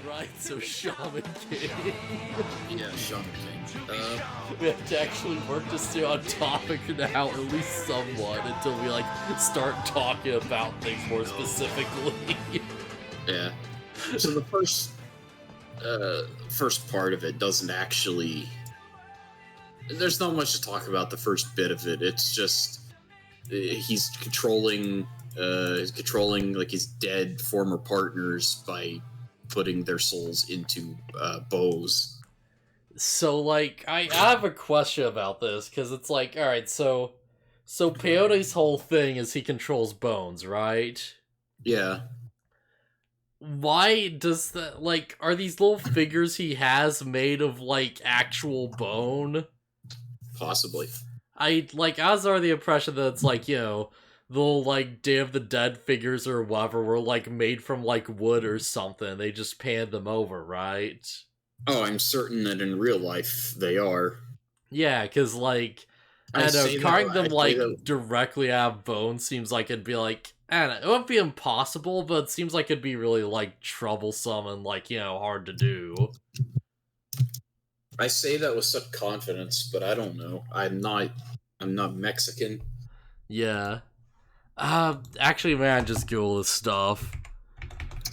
Right, so Shaman King. Yeah, Shaman King. We have to actually work to stay on topic now, at least somewhat, until we, like, start talking about things more specifically. Yeah. So the first part of it doesn't actually... There's not much to talk about the first bit of it. It's just... He's controlling like his dead former partners by putting their souls into bows. So, like, I have a question about this, because it's like, alright, so Peyote's whole thing is he controls bones, right? Yeah. Why does that, like, are these little figures he has made of, like, actual bone? Possibly. I was under the impression that it's like, the little, like, Day of the Dead figures or whatever were, like, made from, like, wood or something. They just panned them over, right? Oh, I'm certain that in real life they are. Yeah, because, like, I don't know, carving them, like, directly out of bone seems like it'd be, like, I don't know, it wouldn't be impossible, but it seems like it'd be really, like, troublesome and, like, hard to do. I say that with such confidence, but I don't know. I'm not Mexican. Yeah. Actually, man, just Google this stuff.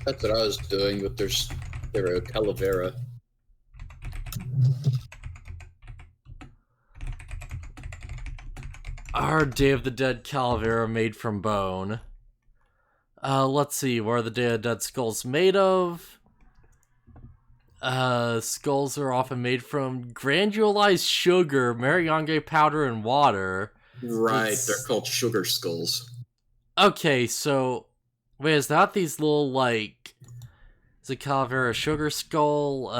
That's what I was doing, but there are calavera. Our Day of the Dead calavera made from bone. Let's see, what are the Day of the Dead skulls made of? Skulls are often made from granulized sugar, meringue powder, and water. Right, they're called sugar skulls. Okay, so... Wait, is that these little, like... Is a calavera a sugar skull?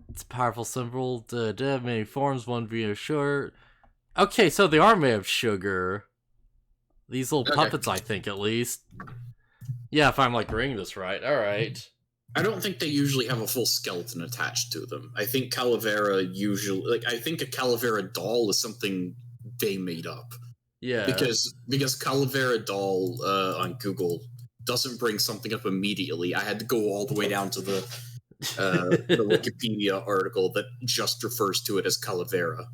It's a powerful symbol. Many forms, one being a sugar... Okay, so they are made of sugar. These little puppets, I think, at least. Yeah, if I'm, like, reading this right. Alright. I don't think they usually have a full skeleton attached to them. I think calavera usually... Like, I think a calavera doll is something they made up. Yeah. Because calavera doll on Google doesn't bring something up immediately. I had to go all the way down to the Wikipedia article that just refers to it as calavera.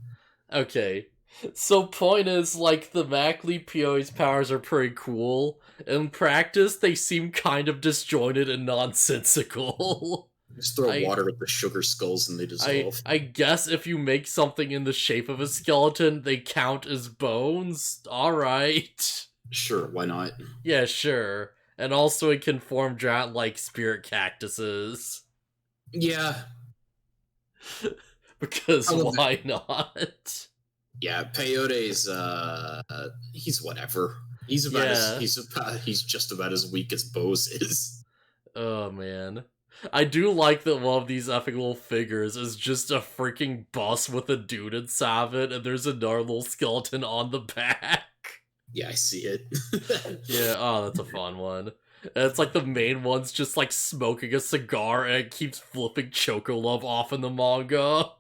Okay. So point is, like, the Mackley Peyote's powers are pretty cool. In practice, they seem kind of disjointed and nonsensical. Just throw water at the sugar skulls and they dissolve. I guess if you make something in the shape of a skeleton, they count as bones? Alright. Sure, why not? Yeah, sure. And also it can form giant, like, spirit cactuses. Yeah. Because why not? Yeah, Peyote's he's whatever. He's just about as weak as Bose is. Oh man. I do like that one of these epic little figures is just a freaking bus with a dude inside of it, and there's another little skeleton on the back. Yeah, I see it. Yeah, oh, that's a fun one. And it's like the main one's just like smoking a cigar and it keeps flipping Chocolove off in the manga.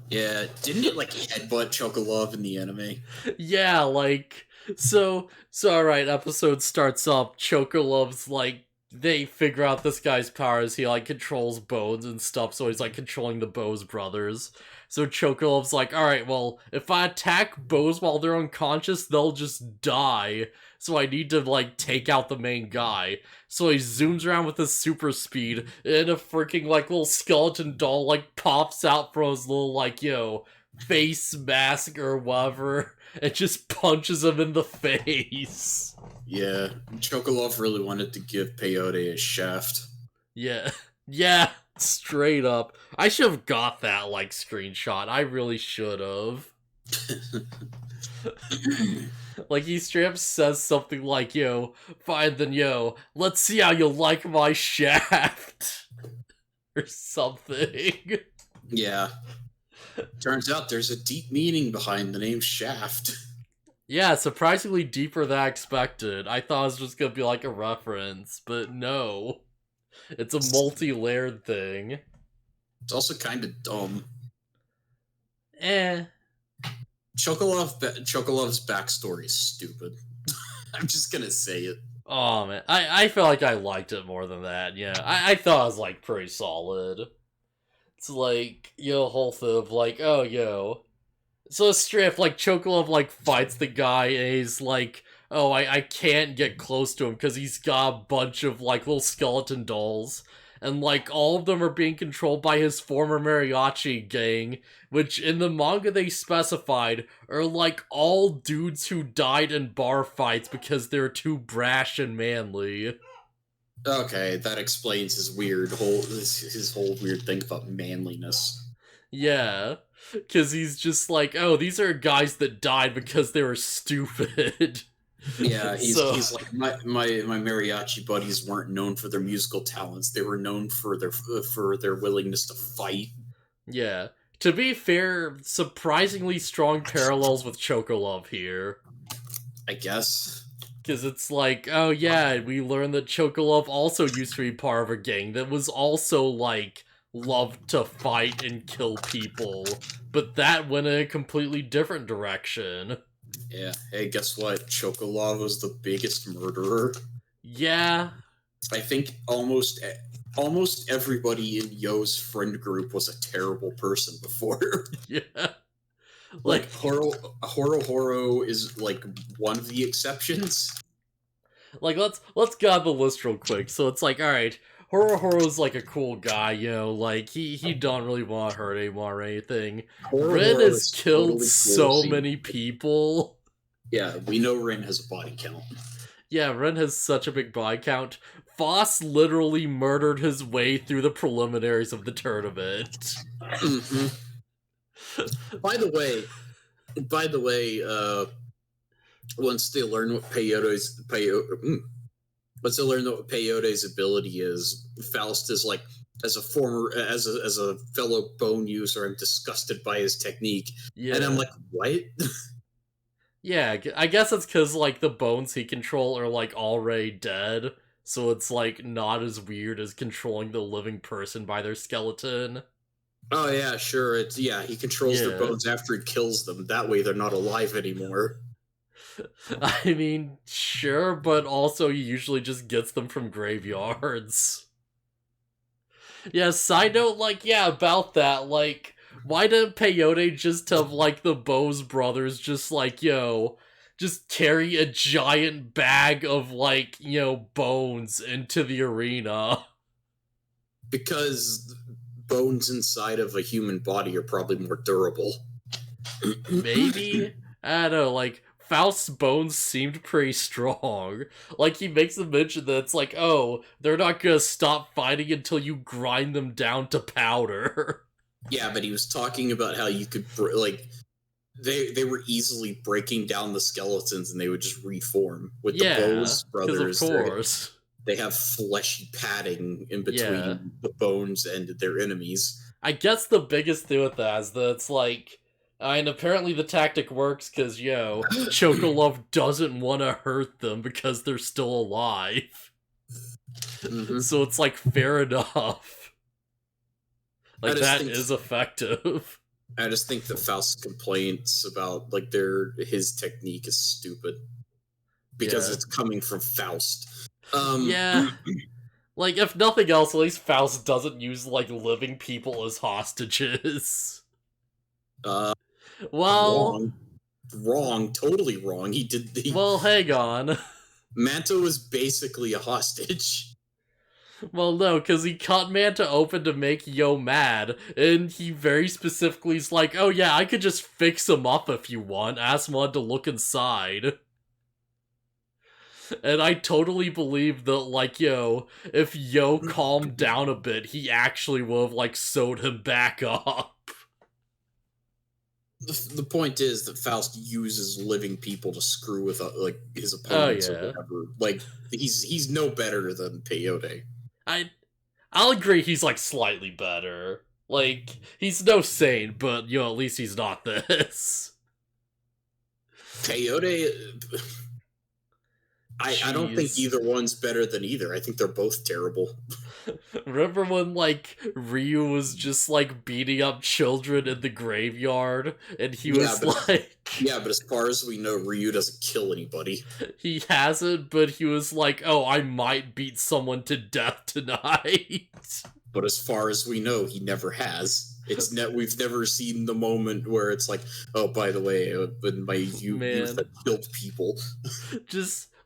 Yeah, didn't it like headbutt Chocolove in the anime? Yeah, like, so alright, episode starts up, Chocolove's like, they figure out this guy's powers, he like controls bones and stuff, so he's like controlling the Bose brothers. So Chocolove's like, alright, well, if I attack Bose while they're unconscious, they'll just die. So I need to, like, take out the main guy. So he zooms around with his super speed, and a freaking, like, little skeleton doll, like, pops out from his little, like, face mask or whatever, and just punches him in the face. Yeah, Chocolove really wanted to give Peyote a shaft. Yeah, straight up. I should have got that, like, screenshot. I really should have. Like, he straight up says something like, fine then, let's see how you like my shaft. Or something. Yeah. Turns out there's a deep meaning behind the name Shaft. Yeah, surprisingly deeper than I expected. I thought it was just gonna be like a reference, but no. It's a multi-layered thing. It's also kind of dumb. Chocolove's backstory is stupid. I'm just gonna say it. Oh man, I feel like I liked it more than that. Yeah, I thought it was like pretty solid. It's like, whole thing of like, oh so straight like Chocolove like fights the guy and he's like, oh I can't get close to him because he's got a bunch of like little skeleton dolls. And like all of them are being controlled by his former mariachi gang, which in the manga they specified are like all dudes who died in bar fights because they're too brash and manly. Okay, that explains his whole weird thing about manliness. Yeah. Because he's just like, oh, these are guys that died because they were stupid. Yeah, So, he's like my mariachi buddies weren't known for their musical talents. They were known for their willingness to fight. yeah. To be fair, surprisingly strong parallels with Chocolove here. I guess. Because it's like, oh yeah, we learned that Chocolove also used to be part of a gang that was also, like, loved to fight and kill people. But that went in a completely different direction. Yeah. Hey, guess what? Chocolove was the biggest murderer. Yeah. I think almost everybody in Yo's friend group was a terrible person before. Yeah. Like Horo is like one of the exceptions. Like, let's go down the list real quick. So it's like, alright, Horo's like a cool guy, like, he don't really want to hurt anyone or anything. Ren Horo has is killed totally so cool. many people. Yeah, we know Ren has a body count. Yeah, Ren has such a big body count. Foss literally murdered his way through the preliminaries of the tournament. Mm-hmm. By the way, once they learn what once they learn what Peyote's ability is, Faust is like, as a fellow bone user, I'm disgusted by his technique, Yeah. and I'm like, what? Yeah, I guess it's because, like, the bones he control are, like, already dead, so it's, like, not as weird as controlling the living person by their skeleton. Oh yeah, sure. He controls their Yeah. bones after he kills them. That way they're not alive anymore. I mean, sure, but also he usually just gets them from graveyards. Yeah, side note, like, yeah, about that, like, why didn't Peyote just have, like, the Bose brothers just, like, just carry a giant bag of, like, bones into the arena? Because bones inside of a human body are probably more durable. Maybe? I don't know, like, Faust's bones seemed pretty strong. Like, he makes a mention that it's like, oh, they're not gonna stop fighting until you grind them down to powder. Yeah, but he was talking about how you could, like, they were easily breaking down the skeletons and they would just reform. With the Bose brothers, of course. they have fleshy padding in between the bones and their enemies. I guess the biggest thing with that is that it's like, and apparently the tactic works because, Chocolove doesn't want to hurt them because they're still alive. Mm-hmm. So it's like, fair enough. Like, that is effective. I just think that Faust's complaints about, like, his technique is stupid. Because it's coming from Faust. Yeah. Like, if nothing else, at least Faust doesn't use, like, living people as hostages. Well... Wrong. Totally wrong. He did the... Well, hang on. Manta was basically a hostage. Well, no, because he cut Manta open to make Yo mad, and he very specifically is like, oh yeah, I could just fix him up if you want, ask one to look inside. And I totally believe that, like, if Yo calmed down a bit, he actually would have, like, sewed him back up. The point is that Faust uses living people to screw with, like, his opponents or whatever. Like, he's no better than Peyote. I'll agree he's, like, slightly better. Like, he's no saint, but, at least he's not this. Peyote... I don't think either one's better than either. I think they're both terrible. Remember when, like, Ryu was just, like, beating up children in the graveyard? And he Yeah, was but like... yeah, but as far as we know, Ryu doesn't kill anybody. He hasn't, but he was like, oh, I might beat someone to death tonight. But as far as we know, he never has. We've never seen the moment where it's like, oh, by the way, in my youth, I killed people.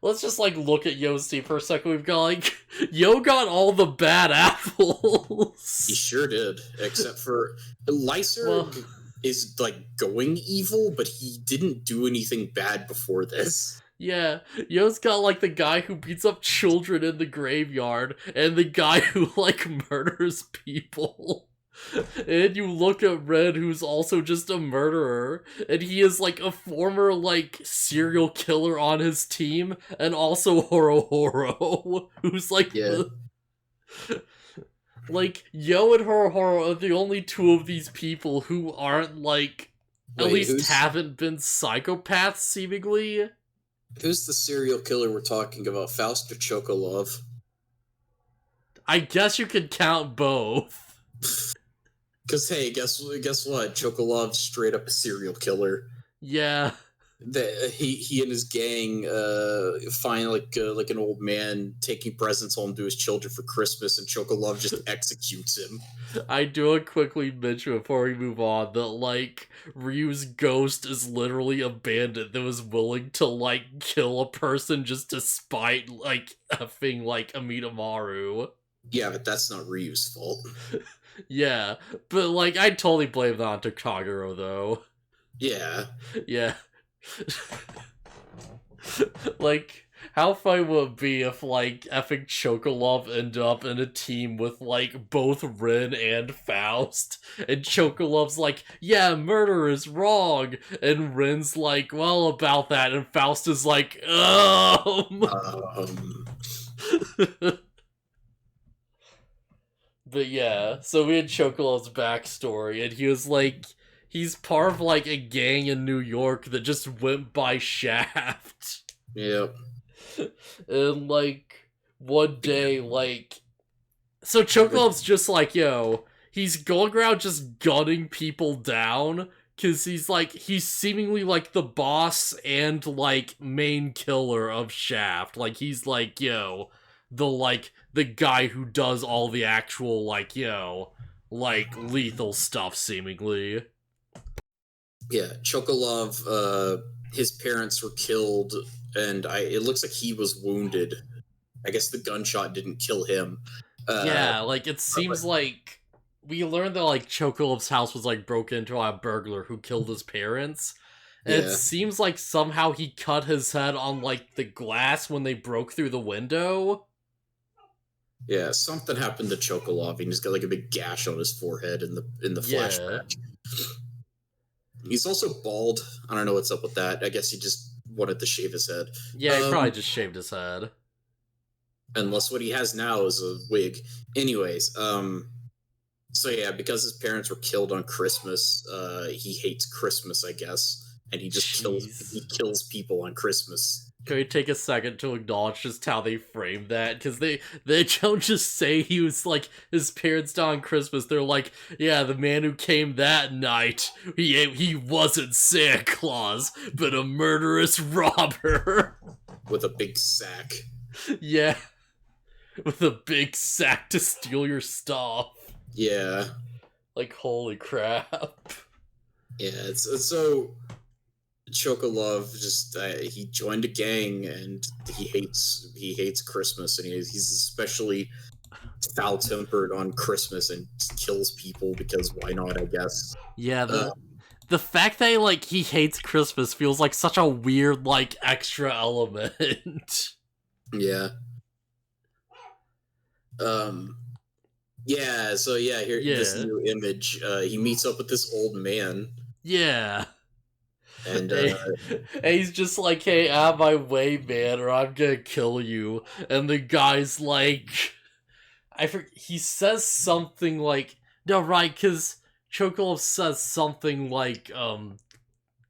Let's just, like, look at Yo's team for a second. We've got, like, Yo got all the bad apples. He sure did, except for Lyserg is, like, going evil, but he didn't do anything bad before this. Yeah, Yo's got, like, the guy who beats up children in the graveyard, and the guy who, like, murders people. And you look at Red, who's also just a murderer, and he is, like, a former, like, serial killer on his team, and also Horo, who's, like, like, Yo and Horo are the only two of these people who aren't, like, at least haven't been psychopaths, seemingly. Who's the serial killer we're talking about, Faust or Chocolove? I guess you could count both. Because, hey, guess what? Chocolove's straight up a serial killer. Yeah. He and his gang find like an old man taking presents home to his children for Christmas, and Chocolove just executes him. I do want to quickly mention before we move on that, like, Ryu's ghost is literally a bandit that was willing to, like, kill a person just to spite, like, effing, like, Amidamaru. Yeah, but that's not Ryu's fault. Yeah, but, like, I'd totally blame that on Takaguro, though. Yeah. Yeah. Like, how fun would it be if, like, effing Chocolove ended up in a team with, like, both Rin and Faust, and Chocolove's like, yeah, murder is wrong, and Rin's like, well, about that, and Faust is like, But yeah, so we had Chocolove's backstory, and he was like, he's part of, like, a gang in New York that just went by Shaft. Yep. And, like, one day, like... So Chocolove's just like, yo, he's going around just gunning people down, because he's, like, he's seemingly, like, the boss and, like, main killer of Shaft. Like, he's like, yo, the guy who does all the actual, like, yo, like, lethal stuff, seemingly. Yeah, Chocolove, his parents were killed, and it looks like he was wounded. I guess the gunshot didn't kill him. Yeah, like, it seems like we learned that, like, Chocolove's house was, like, broken into by a burglar who killed his parents. And it seems like somehow he cut his head on, like, the glass when they broke through the window. Yeah, something happened to Chocolove, and he's got, like, a big gash on his forehead in the flashback. He's also bald. I don't know what's up with that. I guess he just wanted to shave his head. Yeah, he probably just shaved his head. Unless what he has now is a wig. Anyways, so yeah, because his parents were killed on Christmas, he hates Christmas, I guess, and he just kills people on Christmas. Can we take a second to acknowledge just how they framed that? Because they don't just say he was, like, his parents died on Christmas. They're like, yeah, the man who came that night, he wasn't Santa Claus, but a murderous robber. With a big sack. Yeah. With a big sack to steal your stuff. Yeah. Like, holy crap. Yeah, it's so... Chocolove just he joined a gang, and he hates Christmas, and he's especially foul-tempered on Christmas and kills people because why not, I guess. Yeah, the fact that, like, he hates Christmas feels like such a weird, like, extra element. Yeah. Yeah, so yeah, here this new image, he meets up with this old man. Yeah. And he's just like, hey, out of my way, man, or I'm gonna kill you. And the guy's like, he says something like, no, right, because Chocolove says something like,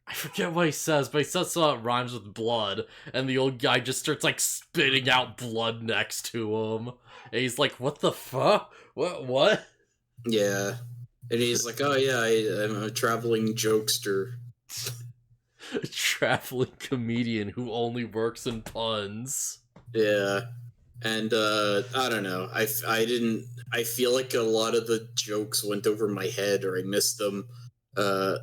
I forget what he says, but he says something that rhymes with blood, and the old guy just starts, like, spitting out blood next to him. And he's like, what the fuck? What? Yeah. And he's like, oh yeah, I'm a traveling jokester. A traveling comedian who only works in puns. Yeah. And I don't know. I feel like a lot of the jokes went over my head or I missed them. Or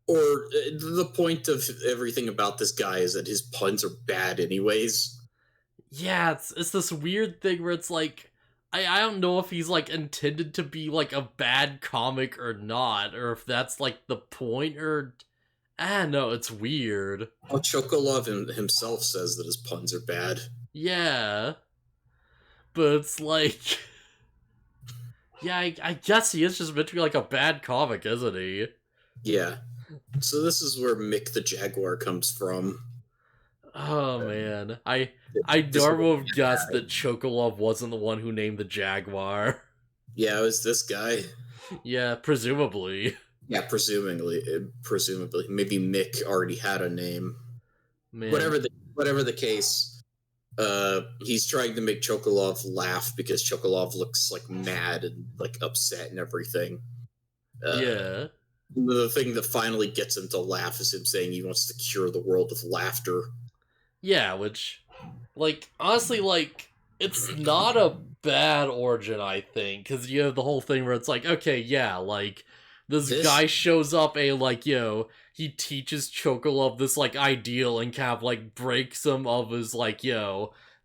the point of everything about this guy is that his puns are bad anyways. Yeah, it's this weird thing where it's like, I don't know if he's, like, intended to be, like, a bad comic or not, or if that's, like, the point, or... I don't know, it's weird. Well, Chocolove himself says that his puns are bad. Yeah. But it's like... Yeah, I guess he is just meant to be, like, a bad comic, isn't he? Yeah. So this is where Mick the Jaguar comes from. Oh, man. I never would have guessed that Chocolove wasn't the one who named the Jaguar. Yeah, it was this guy. Yeah, presumably. Yeah, presumably. Maybe Mick already had a name. Man. Whatever the case, he's trying to make Chocolove laugh because Chocolove looks like mad and like upset and everything. Yeah. The thing that finally gets him to laugh is him saying he wants to cure the world with laughter. Yeah, which, like, honestly, like, it's not a bad origin, I think, because you have the whole thing where it's like, okay, yeah, like, this guy shows up and, like, he teaches Chocolove this, like, ideal and kind of, like, breaks him of his, like,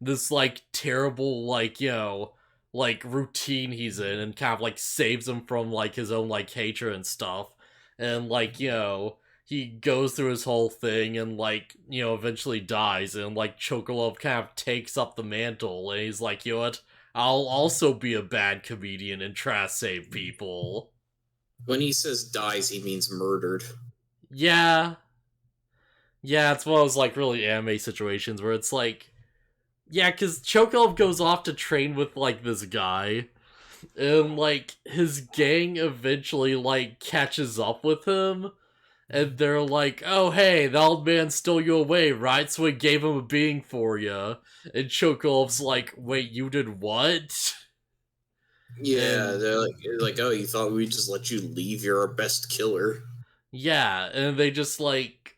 this, like, terrible, like, like, routine he's in and kind of, like, saves him from, like, his own, like, hatred and stuff. And, like, he goes through his whole thing and, like, eventually dies, and, like, Chocolove kind of takes up the mantle, and he's like, you know what, I'll also be a bad comedian and try to save people. When he says dies, he means murdered. Yeah. Yeah, it's one of those, like, really anime situations where it's like, yeah, because Chocolove goes off to train with, like, this guy, and, like, his gang eventually, like, catches up with him, and they're like, oh, hey, the old man stole you away, right? So we gave him a being for you. And Chocolove's like, wait, you did what? Yeah, they're like, oh, you thought we'd just let you leave? You're our best killer. Yeah, and they just, like,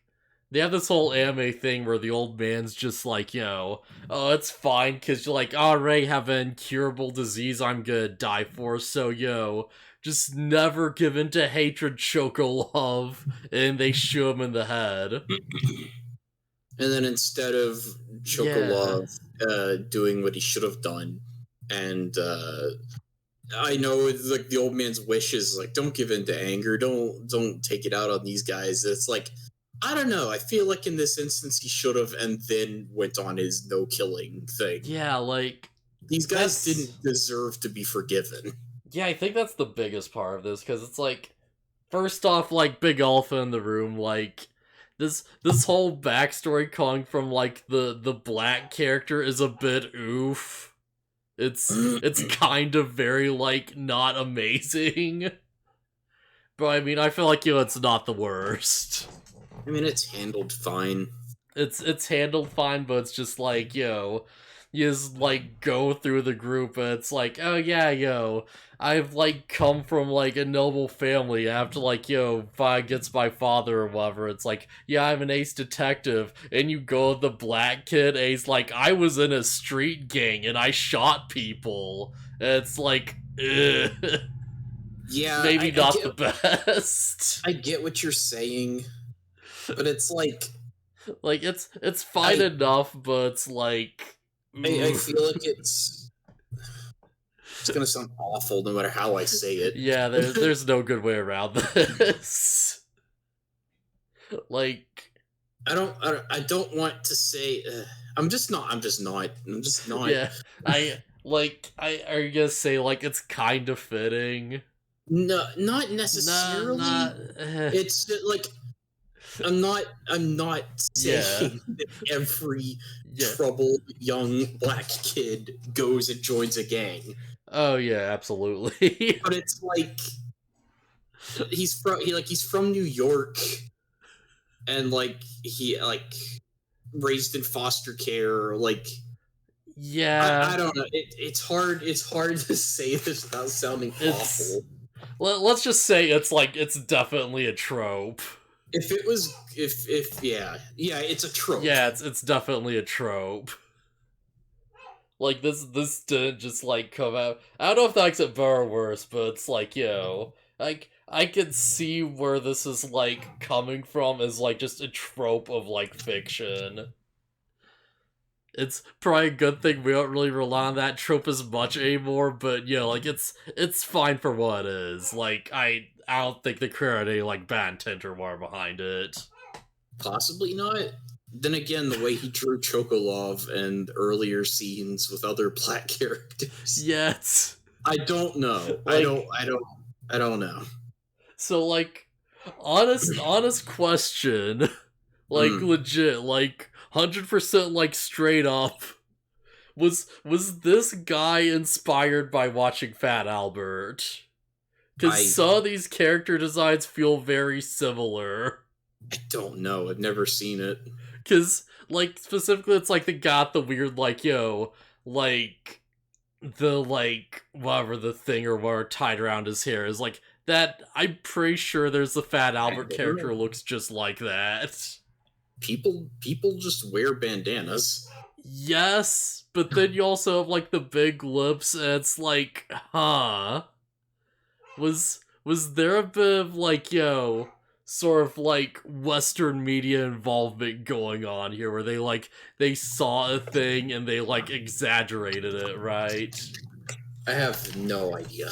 they have this whole anime thing where the old man's just like, oh, it's fine, because you're like, I already have an incurable disease I'm gonna die for, so, just never give in to hatred, Chocolove, and they shoot him in the head. And then instead of Chocolove doing what he should have done, and I know like the old man's wish is like, don't give in to anger, don't take it out on these guys. It's like, I don't know. I feel like in this instance he should have, and then went on his no killing thing. Yeah, like, these guys didn't deserve to be forgiven. Yeah, I think that's the biggest part of this, because it's like, first off, like, Big Alpha in the room, like, this whole backstory coming from, like, the black character is a bit oof. It's kind of very, like, not amazing. But I mean, I feel like, it's not the worst. I mean, it's handled fine. It's handled fine, but it's just like, you just, like, go through the group and it's like, oh yeah, I've, like, come from, like, a noble family. I have to, like, fight against my father or whatever. It's like, yeah, I'm an ace detective. And you go with the black kid, and he's like, I was in a street gang and I shot people. And it's like, ugh. Yeah, maybe not the best. I get what you're saying, but it's like... Like, it's fine enough, but it's like... I feel like it's gonna sound awful no matter how I say it. Yeah, there's no good way around this. Like, I don't want to say. I'm just not. Yeah, are you gonna say, like, it's kind of fitting? No, not necessarily. It's like, I'm not saying that every troubled young black kid goes and joins a gang. Oh yeah, absolutely. But it's like he's from New York, and like he like raised in foster care. Like Yeah, I don't know. It's hard. It's hard to say this without sounding it's awful. let's just say it's definitely a trope. If it was, if yeah, it's a trope. Yeah, it's definitely a trope. Like this didn't just like come out. I don't know if that makes it better or worse, but it's like, like I can see where this is like coming from as like just a trope of like fiction. It's probably a good thing we don't really rely on that trope as much anymore, but like it's fine for what it is. Like I don't think the creator had any like bad intent or more behind it. Possibly not. Then again, the way he drew Chocolove and earlier scenes with other black characters. Yes. I don't know. Like, I don't know. So like honest question. Like legit, like 100% like straight up. Was this guy inspired by watching Fat Albert? Cause some of these character designs feel very similar. I don't know. I've never seen it. Cause like specifically it's like they got the weird like like the like whatever the thing or whatever tied around his hair is like that. I'm pretty sure there's the Fat Albert character who looks just like that. People just wear bandanas. Yes, but then you also have like the big lips, and it's like, huh? Was there a bit of like sort of like Western media involvement going on here, where they saw a thing and they like exaggerated it, right? I have no idea.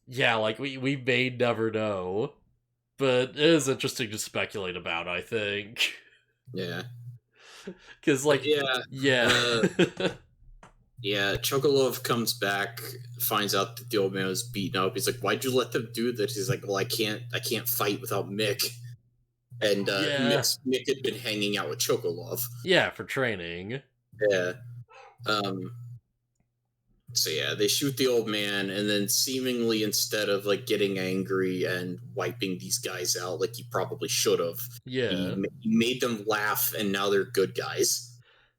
Yeah, like we may never know, but it is interesting to speculate about, I think. Yeah. Because like yeah. Yeah, Chocolove comes back, finds out that the old man was beaten up. He's like, "Why'd you let them do that?" He's like, "Well, I can't fight without Mick." And Mick had been hanging out with Chocolove. Yeah, for training. Yeah. So yeah, they shoot the old man, and then seemingly instead of like getting angry and wiping these guys out like he probably should have, he made them laugh, and now they're good guys.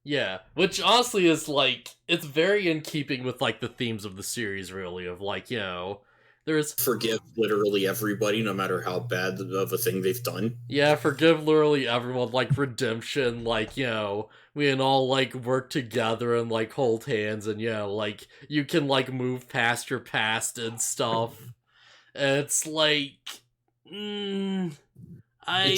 Yeah, which honestly is like it's very in keeping with like the themes of the series, really. Of like there's forgive literally everybody, no matter how bad of a thing they've done. Yeah, forgive literally everyone. Like redemption, like we can all like work together and like hold hands, and like you can like move past your past and stuff. And it's like, it's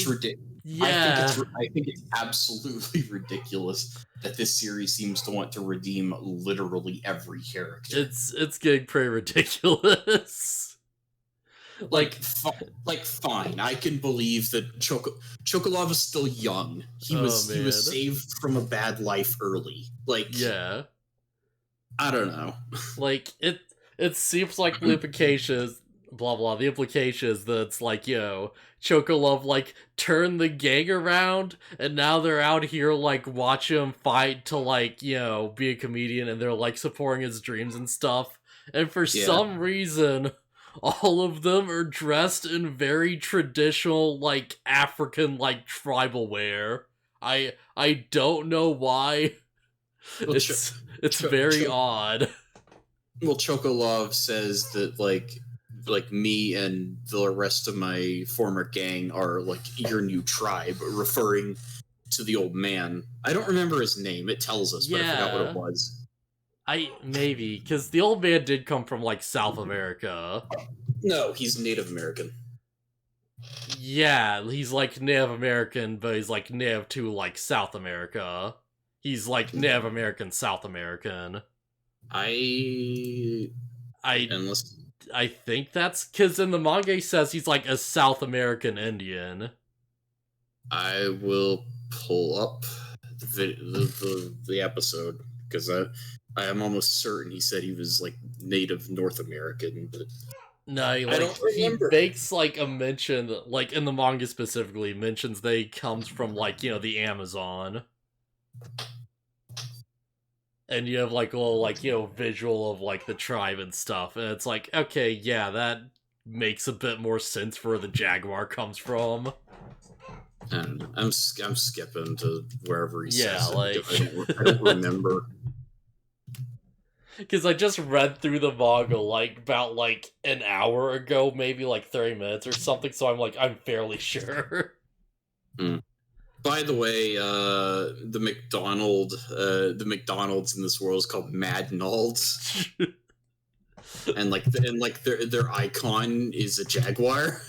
ridiculous. Yeah, I think it's absolutely ridiculous that this series seems to want to redeem literally every character. It's getting pretty ridiculous. Like fine, I can believe that Chocolove is still young. He was saved from a bad life early. Like I don't know. Like it seems like the implication is blah blah. The implication is that it's like Chocolove like turned the gang around, and now they're out here like watching him fight to like be a comedian, and they're like supporting his dreams and stuff. And for some reason, all of them are dressed in very traditional like African like tribal wear. I don't know why. Well, it's very odd. Well, Chocolove says that like me and the rest of my former gang are like your new tribe, referring to the old man. I don't remember his name. It tells us, but I forgot what it was. Maybe because the old man did come from like South America. No, he's Native American. Yeah, he's like Native American, but he's like native to like South America. He's like Native American, South American. I think that's because in the manga he says he's like a South American Indian. I will pull up the episode because I am almost certain he said he was like Native North American, but no, I don't remember. He makes like a mention, like in the manga specifically, mentions that he comes from like the Amazon. And you have like a little like visual of like the tribe and stuff, and it's like, okay, yeah, that makes a bit more sense for where the jaguar comes from. I don't know. I'm skipping to wherever he says it. like... I don't remember. Because I just read through the manga, like, about, like, an hour ago, maybe, like, 30 minutes or something, so I'm, like, I'm fairly sure. By the way, the McDonald's in this world is called Madnald's. and their icon is a jaguar.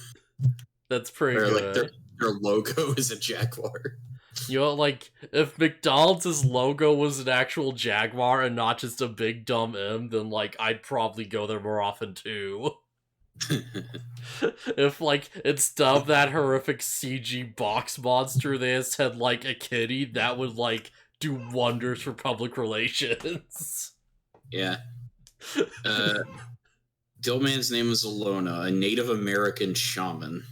That's pretty good. Like their logo is a jaguar. You know, like, if McDonald's' logo was an actual jaguar and not just a big dumb M, then, like, I'd probably go there more often, too. If, like, instead of that horrific CG box monster, they just had, like, a kitty, that would, like, do wonders for public relations. Yeah. The old man's name is Alona, a Native American shaman.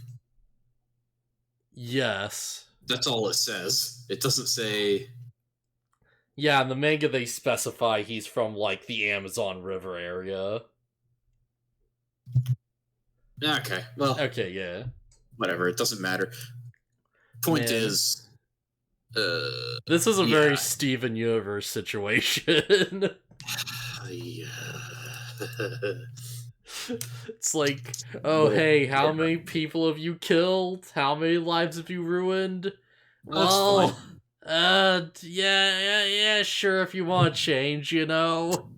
Yes. That's all it says. It doesn't say... Yeah, in the manga they specify he's from, like, the Amazon River area. Okay, well... Okay, yeah. Whatever, it doesn't matter. Point is... this is a very Steven Universe situation. It's like, oh, hey, how many people have you killed? How many lives have you ruined? Well, yeah, sure, if you want to change, you know?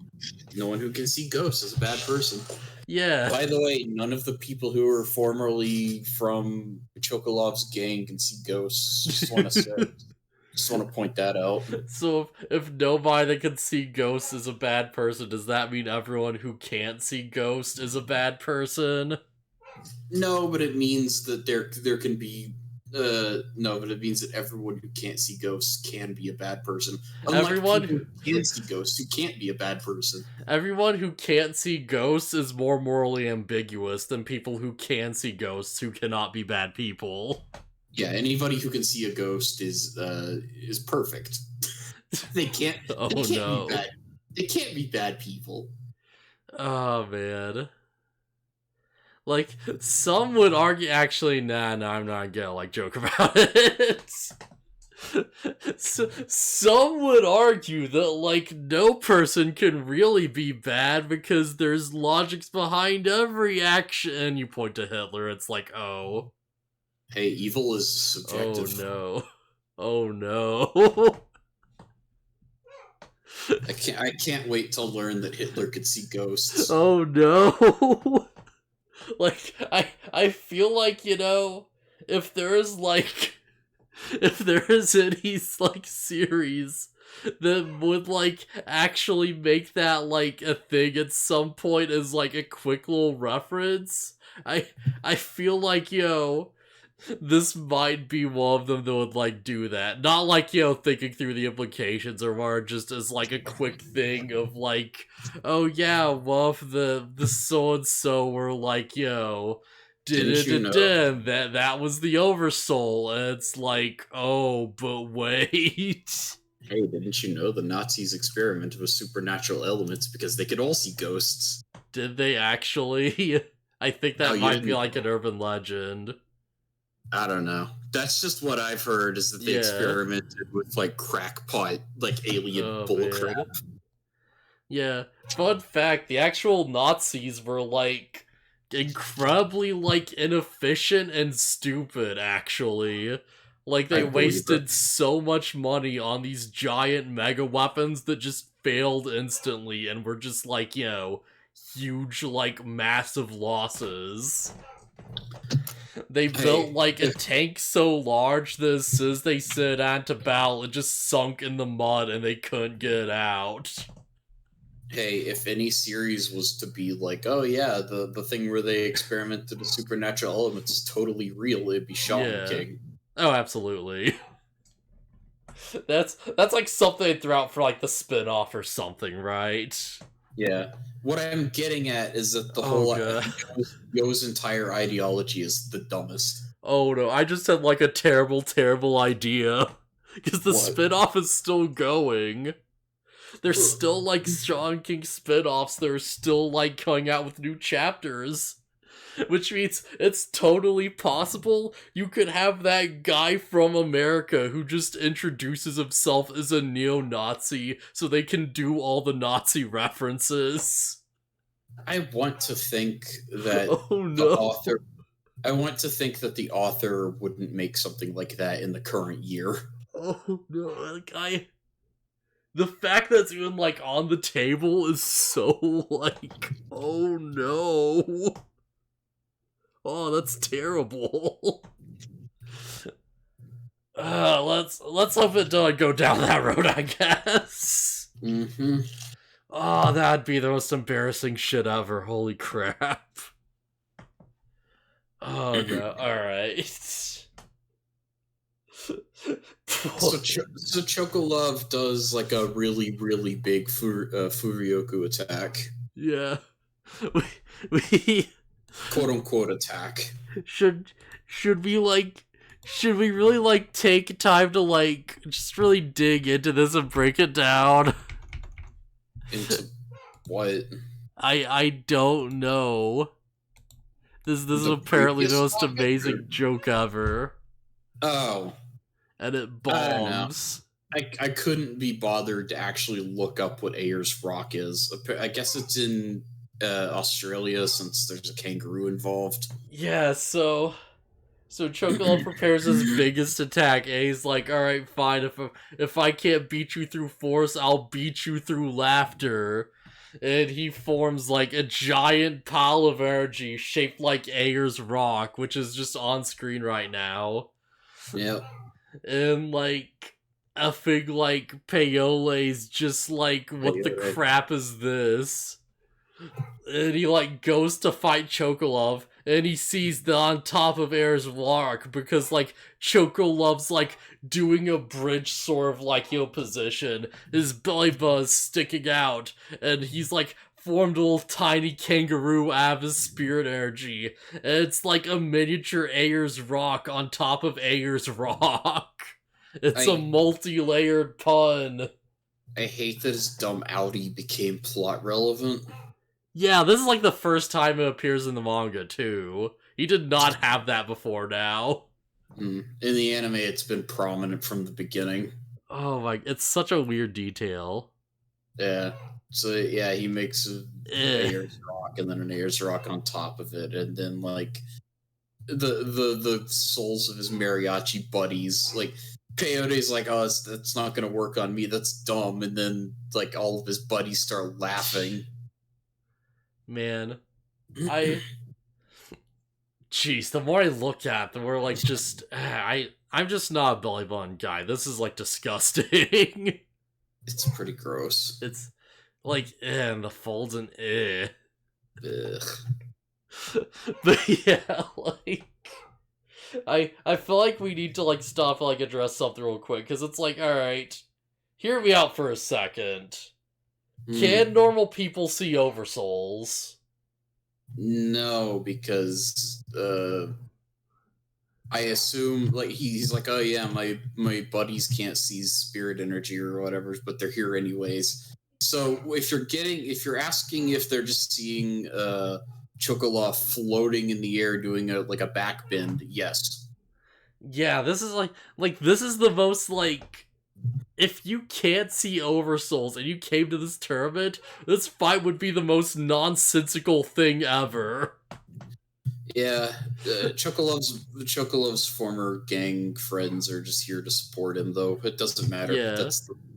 No one who can see ghosts is a bad person. Yeah. By the way, none of the people who were formerly from Chocolove's gang can see ghosts. Just want to point that out. So if nobody that can see ghosts is a bad person, does that mean everyone who can't see ghosts is a bad person? No, but it means that there can be no, but it means that everyone who can't see ghosts can be a bad person. Unlike Everyone who can see ghosts who can't be a bad person. Everyone who can't see ghosts is more morally ambiguous than people who can see ghosts who cannot be bad people. Yeah, anybody who can see a ghost is perfect. They can't. Oh they can't no! Be bad. They can't be bad people. Oh man! Like some would argue. Actually, nah, I'm not gonna like joke about it. Some would argue that like no person can really be bad because there's logics behind every action. And you point to Hitler. It's like, oh. Hey, evil is subjective. Oh no. I can't wait to learn that Hitler could see ghosts. Oh no. Like I feel like, you know, if there is any like series that would like actually make that like a thing at some point as like a quick little reference, I feel like, yo, this might be one of them that would, like, do that. Not, like, you know, thinking through the implications, or more just as, like, a quick thing of, like, oh, yeah, well, if the so-and-so were, like, yo, that was the Oversoul, and it's like, oh, but wait. Hey, didn't you know the Nazis experimented with supernatural elements because they could all see ghosts? Did they actually? I think that might be, like, an urban legend. I don't know. That's just what I've heard, is that they experimented with, like, crackpot, like, alien bullcrap. Yeah. Fun fact, the actual Nazis were, like, incredibly, like, inefficient and stupid, actually. Like, they wasted so much money on these giant mega weapons that just failed instantly and were just, like, you know, huge, like, massive losses. They built, like, a tank so large that as soon as they set it on to battle, it just sunk in the mud and they couldn't get it out. Hey, if any series was to be like, oh yeah, the thing where they experimented with supernatural elements is totally real, it'd be Shaman King. Oh, absolutely. That's like something they threw out for, like, the spin-off or something, right? Yeah. What I'm getting at is that the whole Yo's entire ideology is the dumbest. Oh no, I just had like a terrible, terrible idea. Because the spin-off is still going. There's still like Shaman King spin-offs that are still like coming out with new chapters. Which means it's totally possible you could have that guy from America who just introduces himself as a neo-Nazi so they can do all the Nazi references. I want to think that Oh the no. author. I want to think that the author wouldn't make something like that in the current year. Oh no. Like, the fact that it's even, like, on the table is so, like, oh no. Oh, that's terrible. Let's hope it doesn't go down that road, I guess. Mm-hmm. Oh, that'd be the most embarrassing shit ever. Holy crap. Oh no, alright. So Chocolove does like a really, really big Furioku attack. Yeah. We Quote unquote attack. should we really like take time to like just really dig into this and break it down? Into what? I don't know. This is apparently the most amazing joke ever. Oh. And it bombs. I couldn't be bothered to actually look up what Ayers Rock is. I guess it's in Australia since there's a kangaroo involved. Yeah, so Chocolove prepares his biggest attack, and he's like, alright, fine, if I can't beat you through force, I'll beat you through laughter. And he forms, like, a giant pile of energy shaped like Ayers Rock, which is just on screen right now. Yep. And, like, effing, like, Payole's just like, what the crap is this? And he, like, goes to fight Chocolove, and he sees the on top of Ayers Rock, because, like, Chocolove's, like, doing a bridge sort of, like, position. His belly button's sticking out, and he's, like, formed a little tiny kangaroo out of his spirit energy. And it's like a miniature Ayers Rock on top of Ayers Rock. It's a multi-layered pun. I hate that his dumb Audi became plot relevant. Yeah, this is like the first time it appears in the manga, too. He did not have that before now. In the anime, it's been prominent from the beginning. Oh my, it's such a weird detail. Yeah. So, yeah, he makes an Ayers Rock and then an Ayers Rock on top of it, and then, like, the souls of his mariachi buddies, like, Peyote's like, oh, that's not gonna work on me, that's dumb, and then, like, all of his buddies start laughing. Man, jeez, the more I look at, the more, like, just, I'm just not a belly button guy. This is, like, disgusting. It's pretty gross. It's, like, and the folds and Ugh. But yeah, like, I feel like we need to, like, stop and, like, address something real quick, because it's like, alright, hear me out for a second. Can normal people see oversouls? No, because I assume, like, he's like, oh yeah, my buddies can't see spirit energy or whatever, but they're here anyways. So if you're asking if they're just seeing Chocolove floating in the air doing a backbend, yes. Yeah, this is like this is the most, like, if you can't see oversouls and you came to this tournament, this fight would be the most nonsensical thing ever. Yeah, Chocolove's former gang friends are just here to support him, though. It doesn't matter. Yeah.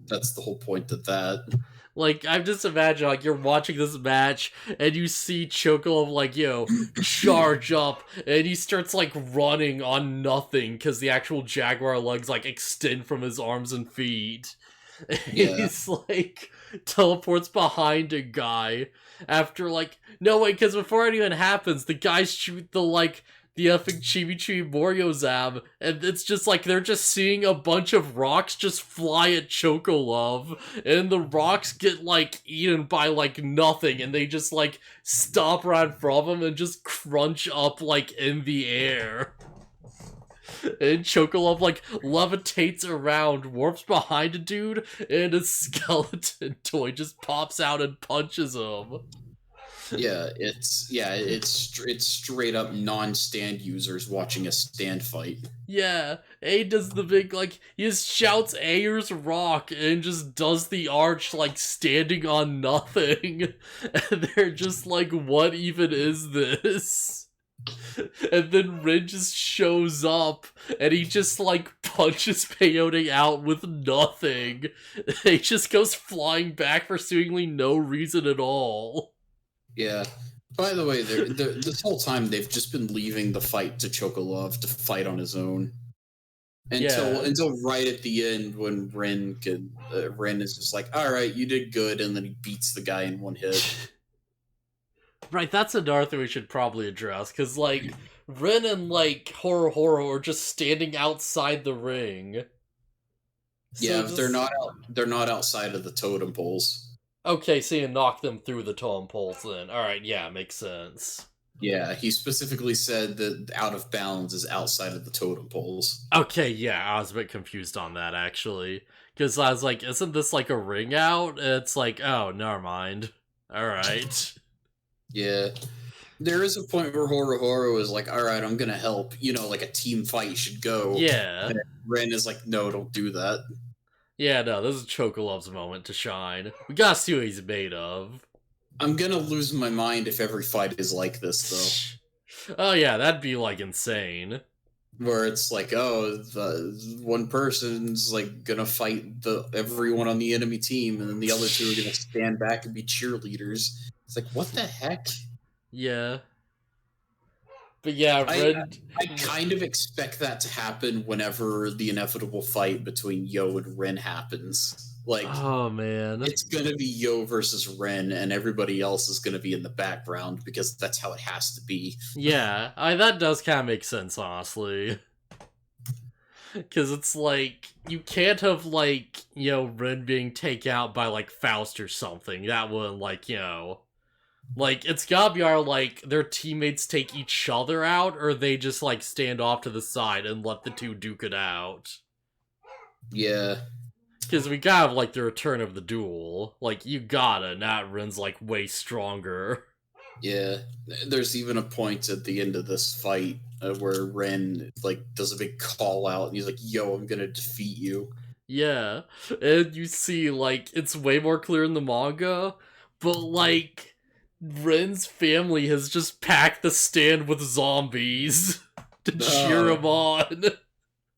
That's the whole point of that. Like, I'm just imagining, like, you're watching this match, and you see Chocolove, like, charge up, and he starts, like, running on nothing, because the actual jaguar legs, like, extend from his arms and feet. Yeah. He's, like, teleports behind a guy, after, like, no, wait, because before it even happens, the guys shoot the effing Chibi Moryozab, and it's just like they're just seeing a bunch of rocks just fly at Chocolove, and the rocks get, like, eaten by, like, nothing, and they just, like, stop right in front of them and just crunch up, like, in the air. And Chocolove, like, levitates around, warps behind a dude, and a skeleton toy just pops out and punches him. It's straight up non-stand users watching a stand fight. Yeah, A does the big, like, he just shouts Ayer's Rock and just does the arch, like, standing on nothing. And they're just like, what even is this? And then Rin just shows up and he just, like, punches Peyote out with nothing. He just goes flying back for seemingly no reason at all. Yeah. By the way, this whole time they've just been leaving the fight to Chocolove to fight on his own Yeah. until right at the end when Ren is just like, all right, you did good, and then he beats the guy in one hit. Right, that's another thing we should probably address, because, like, Rin and, like, Horo are just standing outside the ring. Yeah, but they're not outside of the totem poles. Okay, so you knock them through the totem poles then. Alright, yeah, makes sense. Yeah, he specifically said that out of bounds is outside of the totem poles. Okay, yeah, I was a bit confused on that, actually. Because I was like, isn't this like a ring out? And it's like, oh, never mind. Alright. Yeah. There is a point where Horo is like, all right, I'm gonna help. You know, like a team fight should go. Yeah. And Ren is like, no, don't do that. Yeah, no, this is Chocolove's moment to shine. We gotta see what he's made of. I'm gonna lose my mind if every fight is like this, though. Oh yeah, that'd be, like, insane. Where it's like, oh, the one person's like gonna fight everyone on the enemy team, and then the other two are gonna stand back and be cheerleaders. It's like, what the heck? Yeah. But yeah, I kind of expect that to happen whenever the inevitable fight between Yo and Ren happens. Like, oh man, it's gonna be Yo versus Ren, and everybody else is gonna be in the background because that's how it has to be. Yeah, that does kind of make sense, honestly. Because it's like, you can't have, like, you know, Ren being taken out by, like, Faust or something. That wouldn't, like, you know... Like, it's gotta be our, like, their teammates take each other out, or they just, like, stand off to the side and let the two duke it out. Yeah. Because we gotta have, like, the return of the duel. Like, you gotta, not Ren's, like, way stronger. Yeah. There's even a point at the end of this fight where Ren, like, does a big call out, and he's like, yo, I'm gonna defeat you. Yeah. And you see, like, it's way more clear in the manga, but, like... Ren's family has just packed the stand with zombies to cheer him on.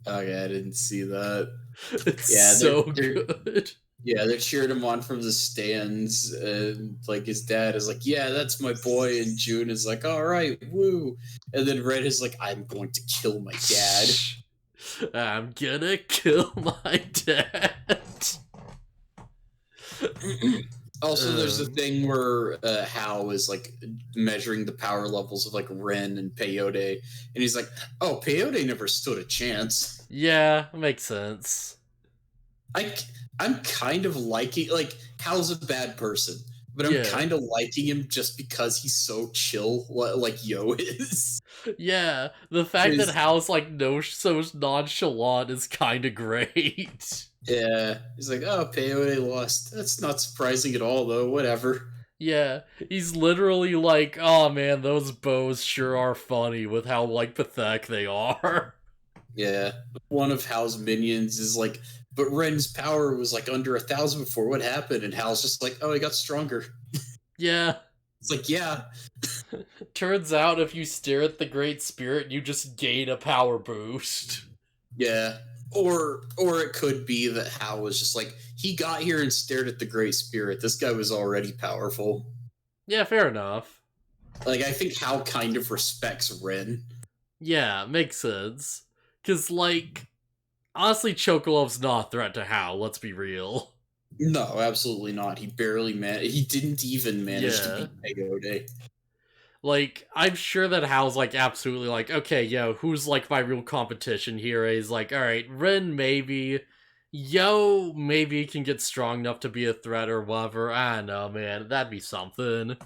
Okay, I didn't see that. It's so good. Yeah, they're cheering him on from the stands, and like his dad is like, "Yeah, that's my boy," and June is like, "All right, woo," and then Red is like, "I'm going to kill my dad. I'm gonna kill my dad." Also, there's a thing where Hao is like measuring the power levels of like Ren and Peyote, and he's like, "Oh, Peyote never stood a chance." Yeah, makes sense. I'm kind of liking, like, Hal's a bad person, but I'm kind of liking him just because he's so chill, like Yo is. Yeah, the fact that Hal's like so nonchalant is kind of great. Yeah, he's like, oh, Peyote lost. That's not surprising at all, though. Whatever. Yeah, he's literally like, oh man, those bows sure are funny with how, like, pathetic they are. Yeah, one of Hal's minions is like, but Ren's power was like under 1,000 before. What happened? And Hal's just like, oh, he got stronger. Yeah. It's like, yeah. Turns out if you stare at the Great Spirit, you just gain a power boost. Yeah. Or it could be that Hal was just like, he got here and stared at the Great Spirit. This guy was already powerful. Yeah, fair enough. Like, I think Hal kind of respects Ren. Yeah, makes sense. Because, like, honestly, Chocolove's not a threat to Hal, let's be real. No, absolutely not. He barely he didn't even manage to beat Peyote. Like, I'm sure that Hal's, like, absolutely like, okay, yo, who's, like, my real competition here? He's like, alright, Ren, maybe. Yo, maybe he can get strong enough to be a threat or whatever. I don't know, man. That'd be something.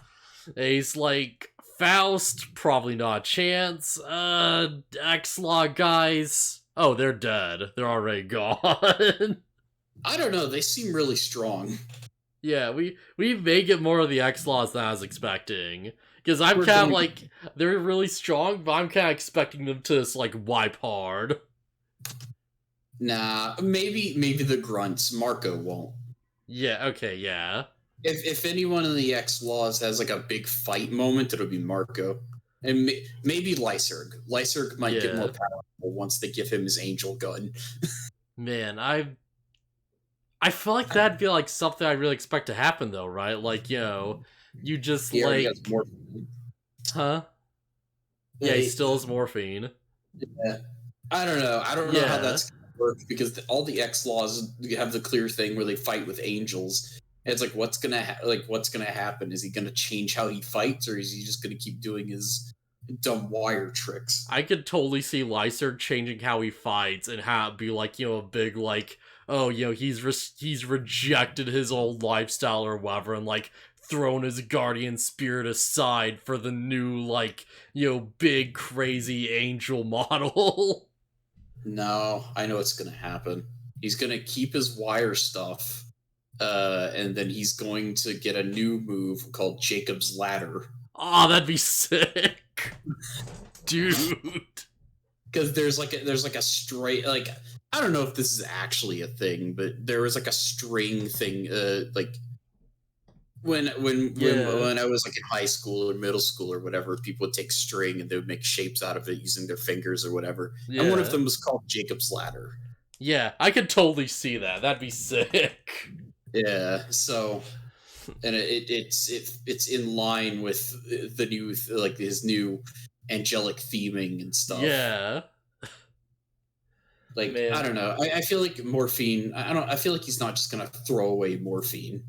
He's like, Faust, probably not a chance. X-Log guys. Oh, they're dead. They're already gone. I don't know. They seem really strong. Yeah, we may get more of the X-Laws than I was expecting. Because I'm We're kind of going like, they're really strong, but I'm kind of expecting them to just, like, wipe hard. Nah, maybe the grunts. Marco won't. Yeah, okay, yeah. If anyone in the X Laws has like a big fight moment, it'll be Marco. And maybe Lyserg. Lyserg might get more Yeah. powerful once they give him his angel gun. Man, I feel like that'd be, like, something I really expect to happen, though, right? Like, you just, He already has like... more. Huh? Yeah, he still has morphine. Yeah. I don't know. I don't know how Yeah. that's gonna work because all the X Laws have the clear thing where they fight with angels. And it's like, what's gonna happen? Is he gonna change how he fights, or is he just gonna keep doing his dumb wire tricks? I could totally see Lyserg changing how he fights and how be like, a big, like, oh, he's rejected his old lifestyle or whatever and, like, thrown his guardian spirit aside for the new, like, big crazy angel model. No, I know what's gonna happen. He's gonna keep his wire stuff, and then he's going to get a new move called Jacob's Ladder. Oh, that'd be sick. Dude. Because there's like a straight, like, I don't know if this is actually a thing, but there was like a string thing, like when I was like in high school or middle school or whatever, people would take string and they would make shapes out of it using their fingers or whatever. And one of Yeah. them was called Jacob's Ladder. Yeah, I could totally see that. That'd be sick. Yeah, so and it's in line with the new, like, his new angelic theming and stuff. Yeah. Like, Man. I don't know. I feel like morphine. I feel like he's not just gonna throw away morphine.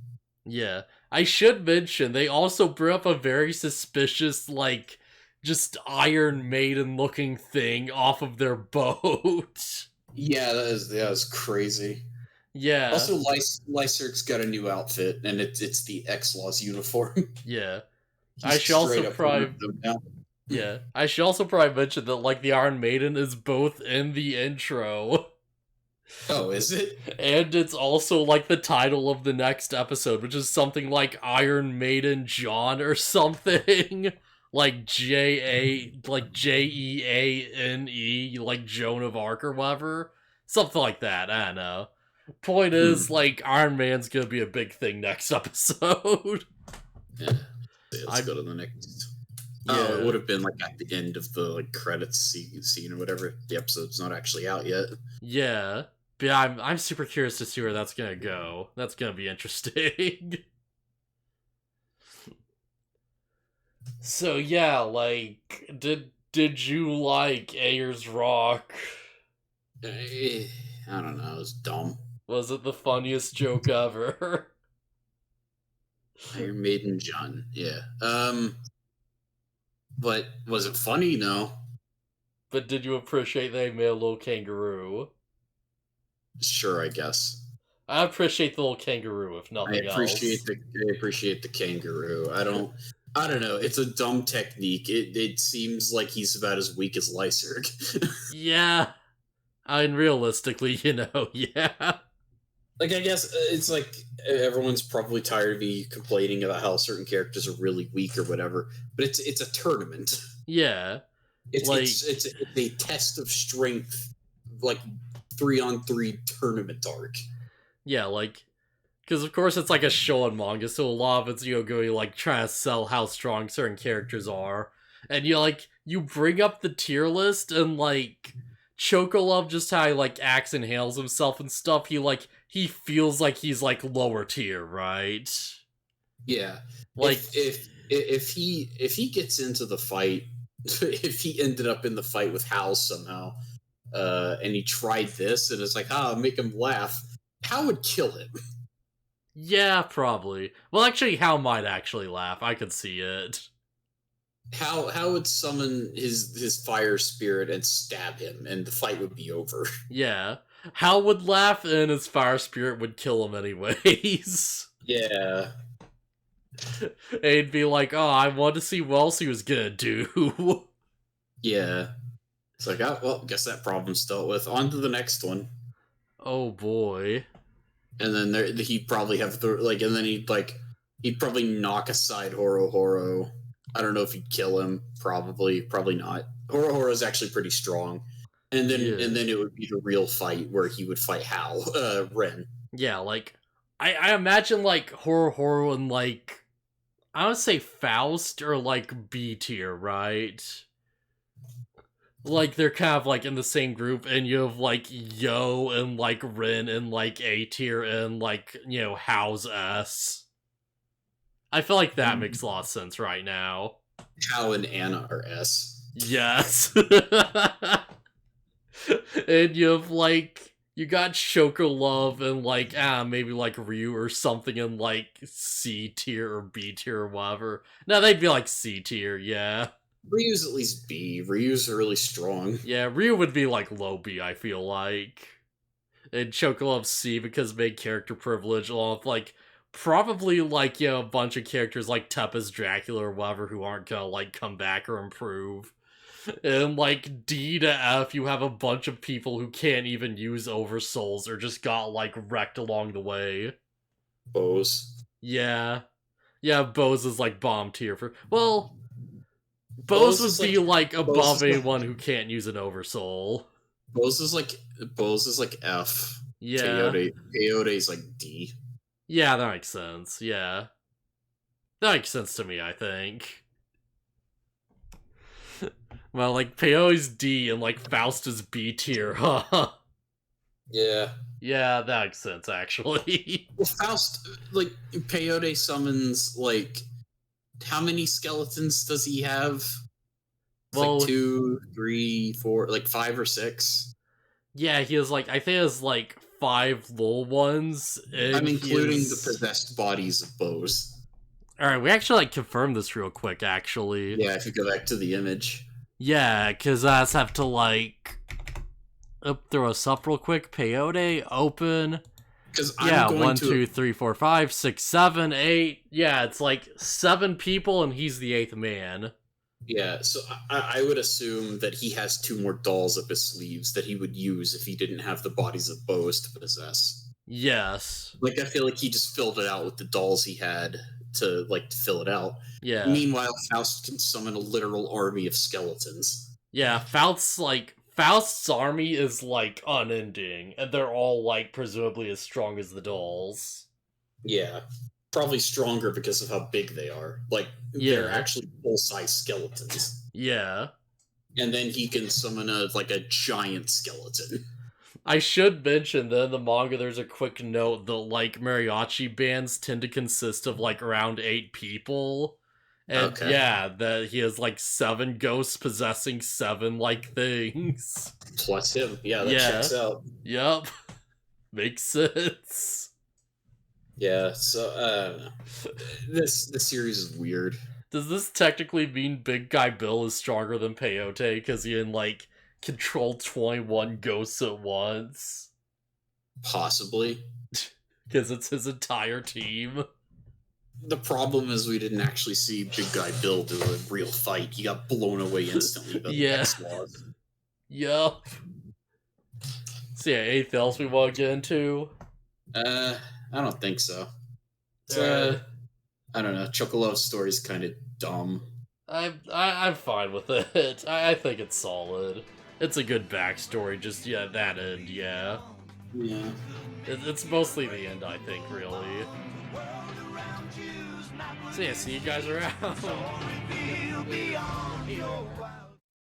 Yeah. I should mention, they also bring up a very suspicious, like, just Iron Maiden looking thing off of their boat. Yeah, that was crazy. Yeah. Also, Lyserg's got a new outfit, and it's the X-Laws uniform. Yeah. He's I should also straight up probably... one of them now. Yeah. I should also probably mention that, like, the Iron Maiden is both in the intro. Oh, is it? And it's also, like, the title of the next episode, which is something like Iron Maiden John or something. Like like Jeane, like Joan of Arc or whatever. Something like that, I don't know. Point is, like, Iron Man's gonna be a big thing next episode. Yeah. Let's go to the next. Yeah. Oh, it would have been like at the end of the, like, credits scene or whatever. The episode's not actually out yet. Yeah. But yeah, I'm super curious to see where that's gonna go. That's gonna be interesting. So yeah, like, did you like Ayers Rock? I don't know. It was dumb. Was it the funniest joke ever? Iron Maiden John. Yeah. But was it funny? No. But did you appreciate they made a little kangaroo? Sure, I guess. I appreciate the little kangaroo, if nothing else. I appreciate the kangaroo. I don't know. It's a dumb technique. It seems like he's about as weak as Lyserg. Yeah. I mean, realistically, yeah. Like, I guess it's like everyone's probably tired of me complaining about how certain characters are really weak or whatever, but it's a tournament. Yeah. It's a test of strength, like 3-on-3 tournament arc. Yeah, like, because of course it's like a show and manga, so a lot of it's, going, like, trying to sell how strong certain characters are. And you bring up the tier list, and, like, Chocolove, just how he, like, acts and handles himself and stuff, he feels like he's, like, lower tier, right? Yeah. Like, if he gets into the fight, if he ended up in the fight with Hal somehow, and he tried this, and it's like, make him laugh, Hal would kill him. Yeah, probably. Well, actually, Hal might actually laugh. I could see it. Hal would summon his fire spirit and stab him, and the fight would be over. Yeah. Hal would laugh, and his fire spirit would kill him anyways. Yeah. And he'd be like, oh, I wanted to see what else he was gonna do. Yeah. It's like, well, guess that problem's dealt with. On to the next one. Oh boy. and then he'd probably have and then he'd probably knock aside Horo Horo. I don't know if he'd kill him. Probably not. Horo Horo is actually pretty strong, and then it would be the real fight where he would fight Ren. Yeah, like I imagine like Horo Horo and like I would say Faust or like B tier, right? Like they're kind of like in the same group, and you have like Yo and like Rin and like A tier and like Hao's S. I feel like that makes a lot of sense right now. Hao and Anna are S. Yes. And you have like you got Chocolove and like maybe like Ryu or something in like C tier or B tier or whatever. No, they'd be like C tier, yeah. Ryu's at least B. Ryu's really strong. Yeah, Ryu would be like low B, I feel like. And Chocolove's C because main character privilege, along with like probably like a bunch of characters like Teppa's Dracula or whatever who aren't gonna like come back or improve. And like D to F, you have a bunch of people who can't even use Oversouls or just got like wrecked along the way. Bose. Yeah. Yeah, Bose is like bomb tier for Bose would be like above anyone who can't use an Oversoul. Bose is like F. Yeah. Peyote's like D. Yeah, that makes sense. Yeah. That makes sense to me, I think. Well, like, Peyote's D and, like, Faust is B tier, huh? Yeah. Yeah, that makes sense, actually. Well, Faust, like, Peyote summons, like, how many skeletons does he have? It's like 2, 3, 4, like 5 or 6. Yeah, he has, like, I think he has, like, 5 little ones. I'm including the possessed bodies of Bose. Alright, we actually, like, confirmed this real quick, actually. Yeah, if you go back to the image. Yeah, because I just have to, like, throw us up real quick. Peyote, open. Because yeah, 1, 2, 3, 4, 5, 6, 7, 8. Yeah, it's like 7 people, and he's the 8th man. Yeah, so I would assume that he has 2 more dolls up his sleeves that he would use if he didn't have the bodies of Bose to possess. Yes. Like, I feel like he just filled it out with the dolls he had to fill it out. Yeah. Meanwhile, Faust can summon a literal army of skeletons. Yeah, Faust's army is, like, unending, and they're all, like, presumably as strong as the dolls. Yeah. Probably stronger because of how big they are. Like, they're actually full-size skeletons. Yeah. And then he can summon a giant skeleton. I should mention that in the manga there's a quick note that, like, mariachi bands tend to consist of, like, around 8 people. And yeah, that he has, like, 7 ghosts possessing 7, like, things. Plus him. Yeah, that checks out. Yep. Makes sense. Yeah, so, this series is weird. Does this technically mean Big Guy Bill is stronger than Peyote because he can, like, control 21 ghosts at once? Possibly. Because it's his entire team. The problem is we didn't actually see Big Guy Bill do a real fight. He got blown away instantly by the X-Log. Yup. So yeah, anything else we want to get into? I don't think so. I don't know. Chocolove's story's kind of dumb. I'm fine with it. I think it's solid. It's a good backstory, just, that end, yeah. Yeah. It's mostly the end, I think, really. So yeah, see you guys around.